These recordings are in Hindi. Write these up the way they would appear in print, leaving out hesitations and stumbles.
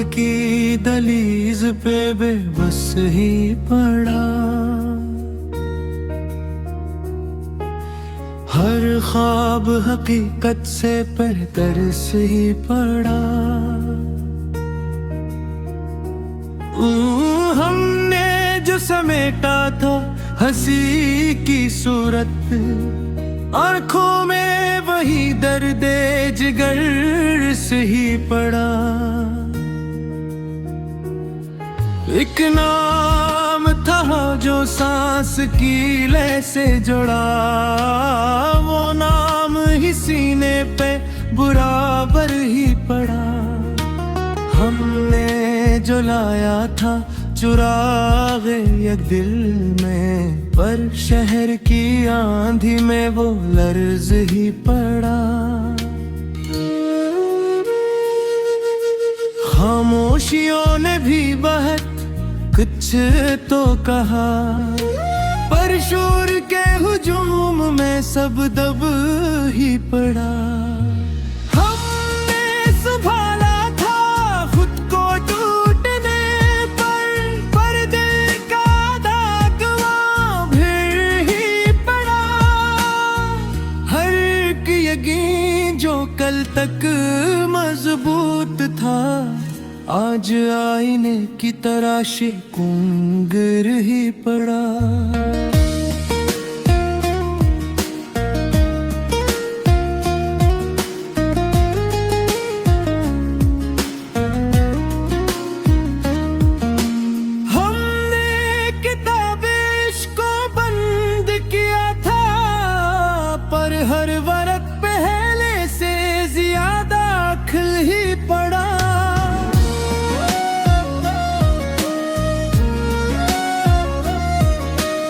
की दलीज पे बेबस ही पड़ा। हर ख्वाब हकीकत से तरस ही पड़ा। हमने जो समेटा था हंसी की सूरत, आंखों में वही दर्द जिगर से ही पड़ा। एक नाम था जो सांस की लय से जुड़ा, वो नाम ही सीने पे बराबर ही पड़ा। हमने जो लाया था चुरागे एक दिल में, पर शहर की आंधी में वो लर्ज ही पड़ा। खामोशियों ने भी बहुत कुछ तो कहा, पर शोर के हुजूम में सब दब ही पड़ा। हमने संभाला था खुद को टूटने पर दिल का दाग वहाँ फिर ही पड़ा। हर एक यकीन जो कल तक मजबूत था, आज आईने की तराशी कुंगर ही पड़ा। हमने किताब इश्क को बंद किया था, पर हर वरक पहले से ज्यादा खिल ही पड़ा।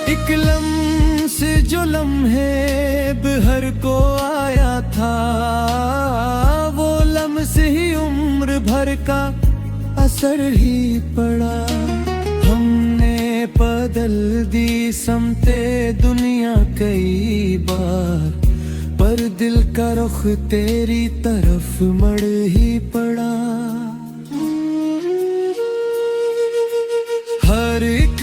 एक लम्स जो लम्हे बहर को आया था, वो लम्स ही उम्र भर का असर ही पड़ा। हमने बदल दी समते दुनिया कई बार, पर दिल का रुख तेरी तरफ मड़ ही पड़ा। हर एक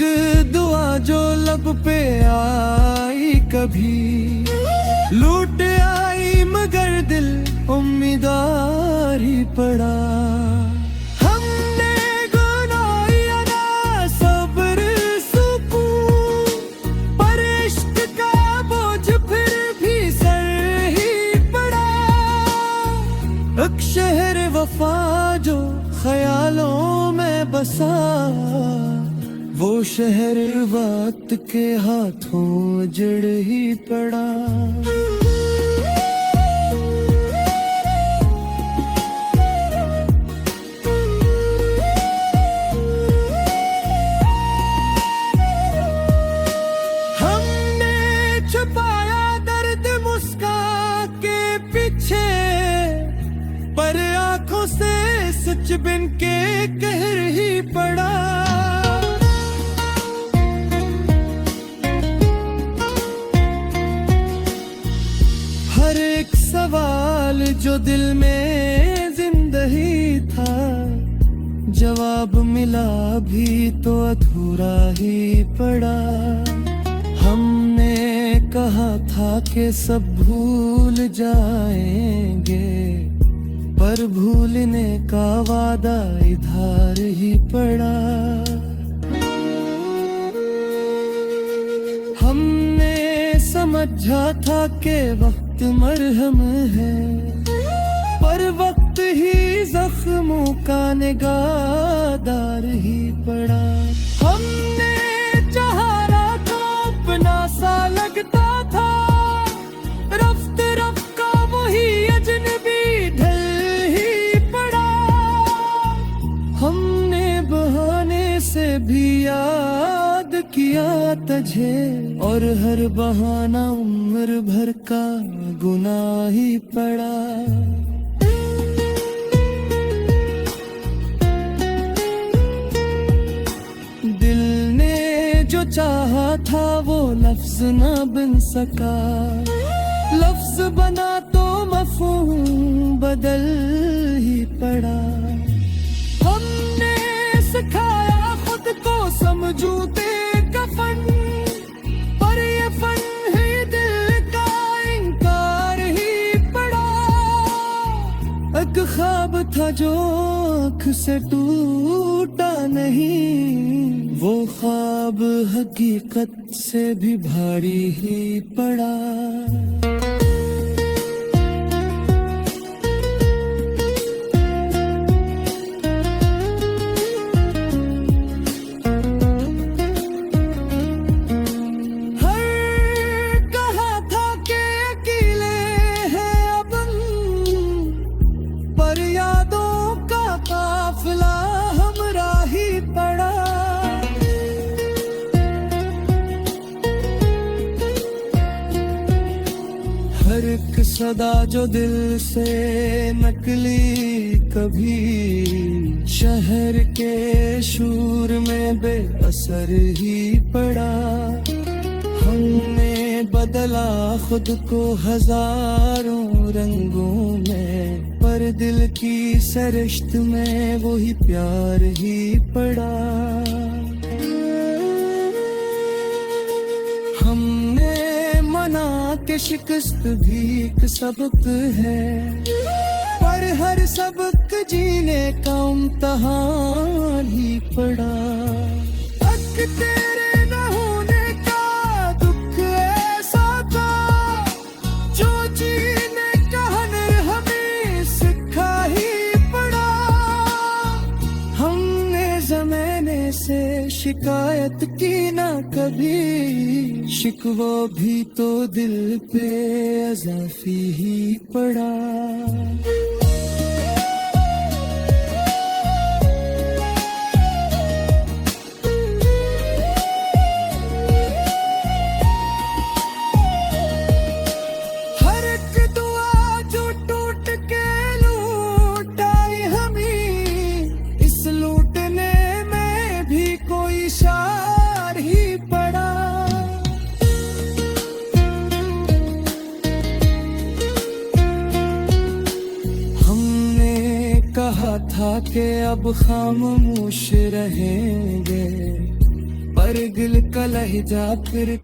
दुआ जो लब पे आई कभी लूट आई, मगर दिल उम्मीदवार ही पड़ा। हमने गुनाहिया ना सब्र सुकून, पर इश्क का बोझ फिर भी सर ही पड़ा। एक शहर वफा जो ख्यालों में बसा, वो शहर वक्त के हाथों जड़ ही पड़ा। हमने छुपाया दर्द मुस्कान के पीछे, पर आंखों से सच बिन के कहर ही पड़ा। हर एक सवाल जो दिल में जिंदगी था, जवाब मिला भी तो अधूरा ही पड़ा। हमने कहा था कि सब भूल जाएंगे, पर भूलने का वादा इधर ही पड़ा। हमने समझा था कि वक्त मरहम है, पर वक्त ही जख्मों का निगाहदार ही पड़ा। हमने चाहा तो अपना सा लगता था, रफ्त रफ्त का वही अजनबी ढल ही पड़ा। हमने बहाने से भी याद किया तुझे, और हर बहाना उम्र भर का गुनाह ही पड़ा। दिल ने जो चाहा था वो लफ्ज न बन सका, लफ्ज बना तो मफहूम बदल ही पड़ा। हम जूते कफन, पर ये फन है दिल का इनकार ही पड़ा। एक ख्वाब था जो आँख से टूटा नहीं, वो ख्वाब हकीकत से भी भारी ही पड़ा। पर यादों का काफिला हमरा ही पड़ा। हर एक सदा जो दिल से नकली कभी शहर के शूर में बेअसर ही पड़ा। हमने बदला खुद को हजारों रंगों में, पर दिल की सरिश्त में वही प्यार ही पड़ा। हमने मना के शिकस्त भी एक सबक है, पर हर सबक जीने का इम्तिहान ही पड़ा। हक तेरे न होने का दुख ऐसा था, जो जीने का हुनर हमें सिखा ही पड़ा। हमने ज़माने से शिकायत की ना कभी, शिकवा भी तो दिल पे अज़ाफ़ी ही पड़ा। इशार ही पड़ा। हमने कहा था कि अब खामोश रहेंगे, पर दिल का लहजा फिर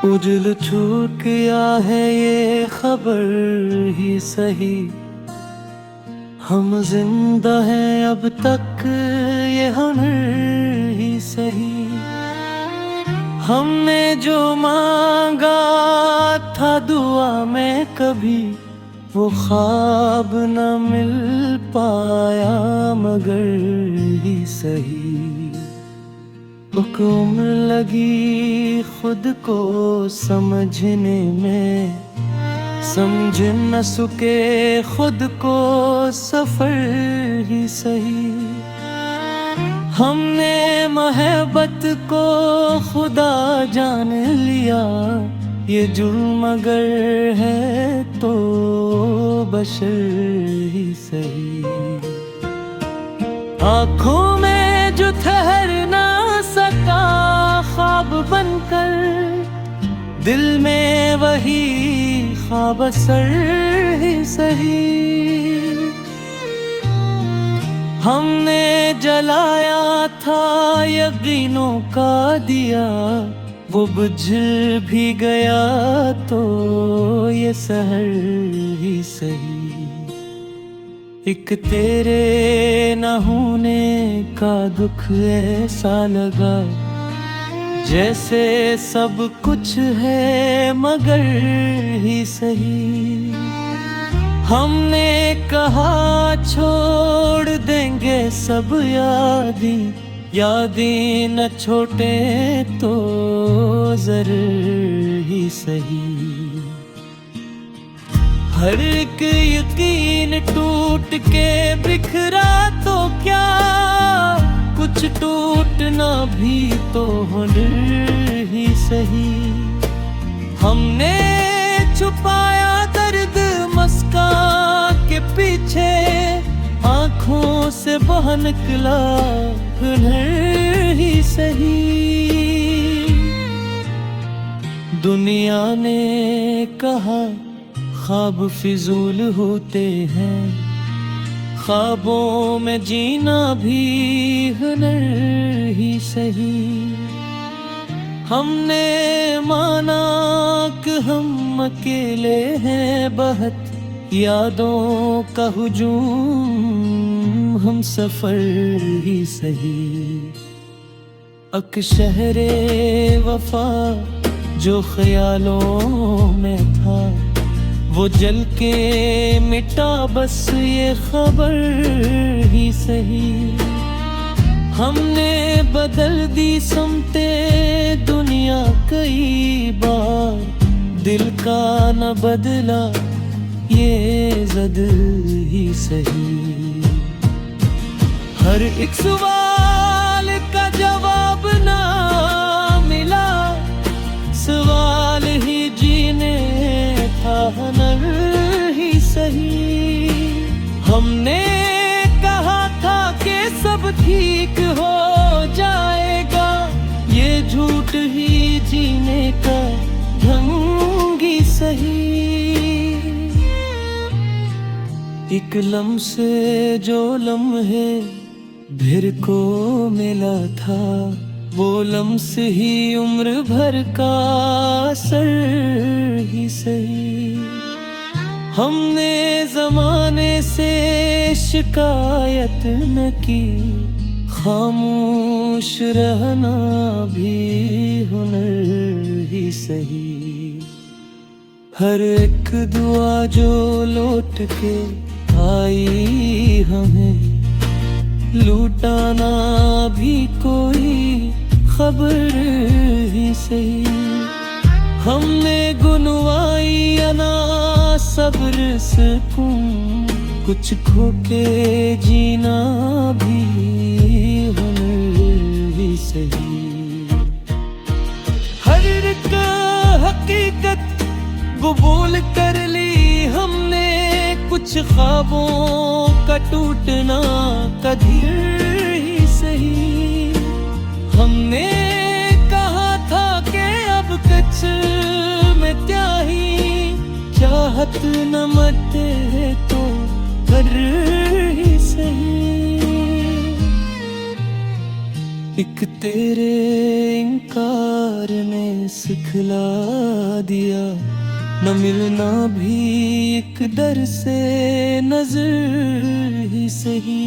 उजल छूट गया है ये खबर ही सही, हम जिंदा हैं अब तक ये हुनर ही सही। हमने जो मांगा था दुआ में कभी, वो ख्वाब न मिल पाया मगर ही सही। हुक्म लगी खुद को समझने में, समझ न सके खुद को सफर ही सही। हमने मोहब्बत को खुदा जान लिया, ये जुर्म अगर है तो बशर ही सही। आँखों में जो ठहर ना सका ख्वाब बनकर, दिल में वही ख्वाब असर ही सही। हमने जलाया था यकीनों का दिया, वो बुझ भी गया तो ये सहर ही सही। एक तेरे न होने का दुख ऐसा लगा, जैसे सब कुछ है मगर ही सही। हमने कहा छोड़ देंगे सब यादें न छोटे तो जरूर ही सही। हर एक यकीन टूट के बिखरा तो क्या, कुछ टूटना भी तो हुनर ही सही। हमने छुपाया दर्द मस्का के पीछे, आँखों से बह निकला हुनर ही सही। दुनिया ने कहा ख्वाब फिजूल होते हैं, ख्वाबों में जीना भी हुनर ही सही। हमने माना कि हम अकेले हैं बहुत, यादों का हुजूम हम सफर ही सही। अक शहरे वफा जो ख्यालों में था, वो जल के मिटा बस ये खबर ही सही। हमने बदल दी समते दुनिया कई बार, दिल का न बदला ये जद ही सही। हर एक सवाल का जवाब ना मिला, सवाल ही जीने था हुनर ही सही। हमने कहा था कि सब ठीक हो जाएगा, ये झूठ ही जीने का ढंग ही सही। एक लम्हे जो लम्हे फिर को मिला था, वो लम्हे ही उम्र भर का असर ही सही। हमने जमाने से शिकायत न की, खामोश रहना भी हुनर ही सही। हर एक दुआ जो लौट के आई हमें, लूटाना भी कोई खबर ही सही। हमने गुनवाई अना सब्र सुकून, कुछ खो के जीना भी हुनर ही सही। हर एक हकीकत कबूल कर ली हमने, कुछ ख्वाबों का टूटना कधीर ही सही। हमने कहा था कि अब कच्छ में त्याही, चाहत न मरते तो कर ही सही। एक तेरे इनकार ने सिखला दिया, न मिलना भी एक डर से नजर ही सही।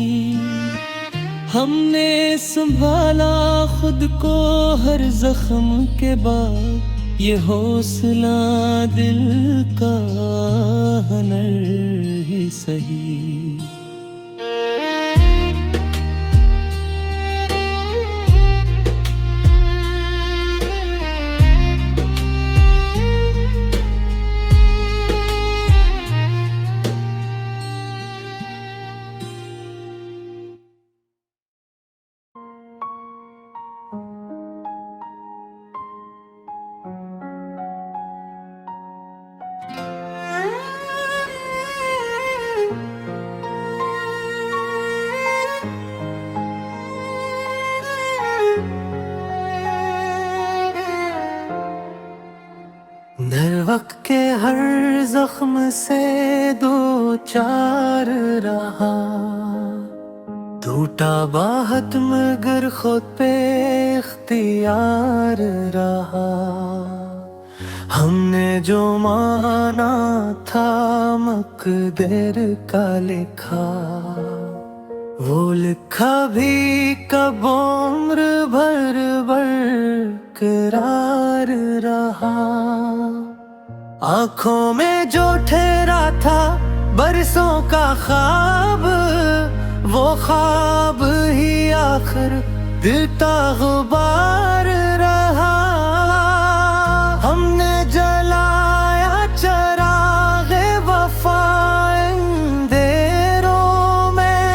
हमने संभाला खुद को हर जख्म के बाद, ये हौसला दिल का हुनर ही सही। दर वक्त के हर जख्म से दो चार रहा, टूटा बाहत मगर खुद पे इख्तियार रहा। हमने जो माना था मकदर का लिखा, वो लिखा भी कब उम्र भर बरकरार रहा। आँखों में जो ठहरा था बरसों का ख्वाब, वो ख्वाब ही आखिर दिलता गुबार रहा। हमने जलाया चराग़े वफा अंधेरों में,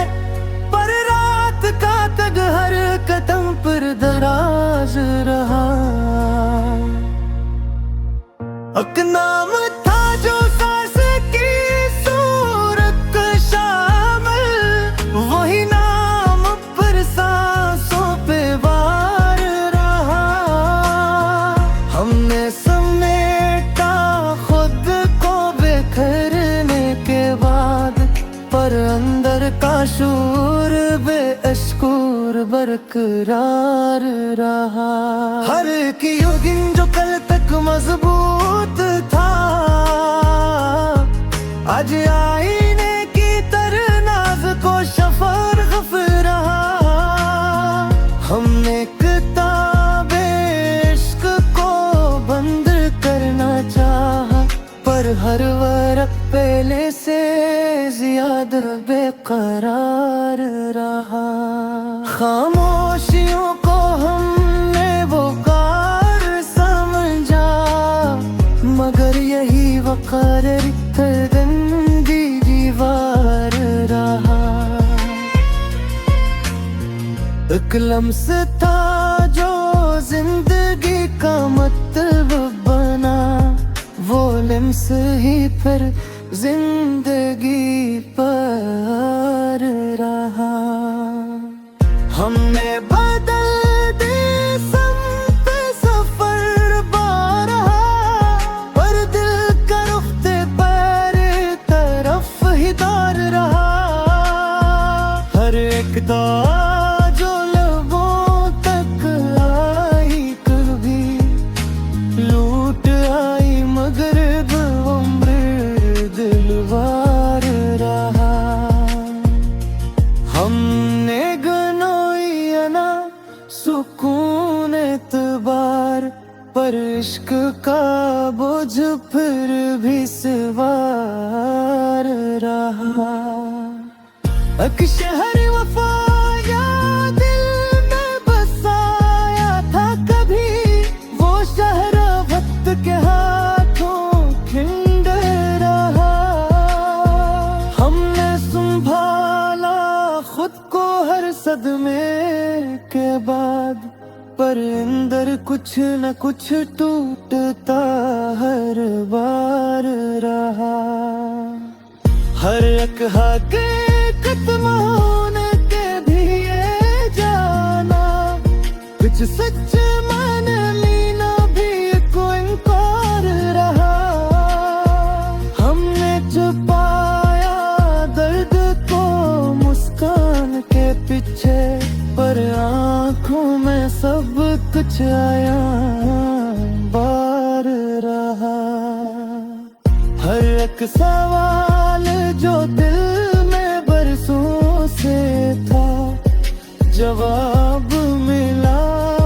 पर रात का तग हर कदम पर दराज रहा। एक नाम था जो सांस की सूरत शामिल, शूर बेअश्कूर बरकरार रहा। हर की योगिन जो कल तक मजबूत था, आज आईने की तरह नाज को शफर गफ रहा। हमने किताबे इश्क को बंद करना चाहा, पर हर वर्क पहले से ज्यादा बेकरार रहा। खामोशियों को हमने वो कार समझा, मगर यही वकार गंदी दीवार रहा। एक लम्स था जो जिंदगी का मतलब बना, वो लम्स ही फिर जिंदगी पर रहा। हमने बदल दी समत सफर बारहा, पर दिल का रुख्ते पर तरफ ही दार रहा। हर एक दौर जो लबों तक आई कभी लूट आई, मगर दिलवार रहा। हमने गनोई ना सुकून एतबार, पर इश्क का बोझ फिर भी सवार रहा। एक शहर वफा या दिल में बसाया था कभी, वो शहर वक्त के हाथों खिंड रहा। हमने संभाला खुद को हर सदमे के बाद, पर अंदर कुछ न कुछ टूटता हर बार रहा। हर एक हकीकत होने के भी ये जाना, कुछ सच मान लीना भी कोई इनकार रहा। हमने छुपाया दर्द को मुस्कान के पीछे, पर आँखों में सब कुछ आया बार रहा। हर एक सवाल जो दिल में बरसों से था, जवाब मिला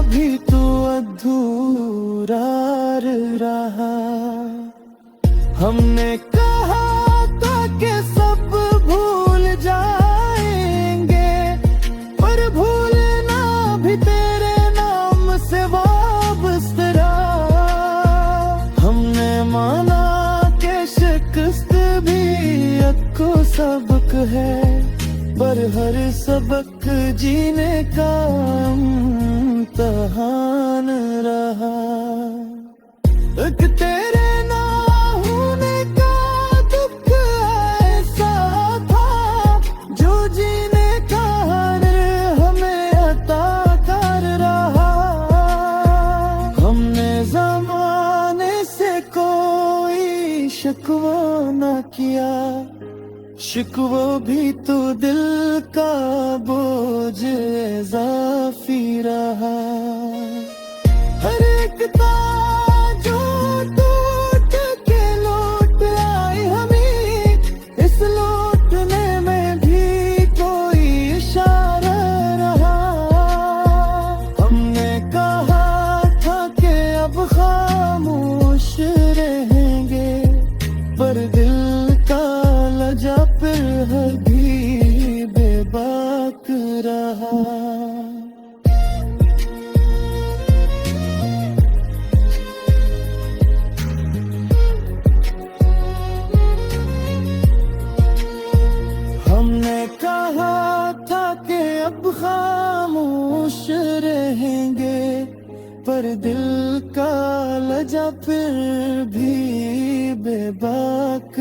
भी तो अधूरा रहा। हमने कहा था कि सब भूल जाएंगे, पर भूलना भी तेरे नाम से वाबस्ता। हमने माना कि शिकस्त भी एक सबक है, पर हर सबक जीने का इम्तिहान रहा। एक तेरे ना होने का दुख ऐसा था, जो जीने का हर हमें अता कर रहा। हमने ज़माने से कोई शिकवा न किया, शिकवा भी तो दिल का बोझ इज़ाफ़ी रहा। हर एक तार जो टूट के लौट आए हमें, इस लौटने में भी कोई इशारा रहा। हमने कहा था कि अब खामोश रहेंगे, पर दिल का लजा फिर भी बेबाक रहा। हमने कहा था कि अब खामोश रहेंगे, पर दिल का लजा फिर भी बेबाक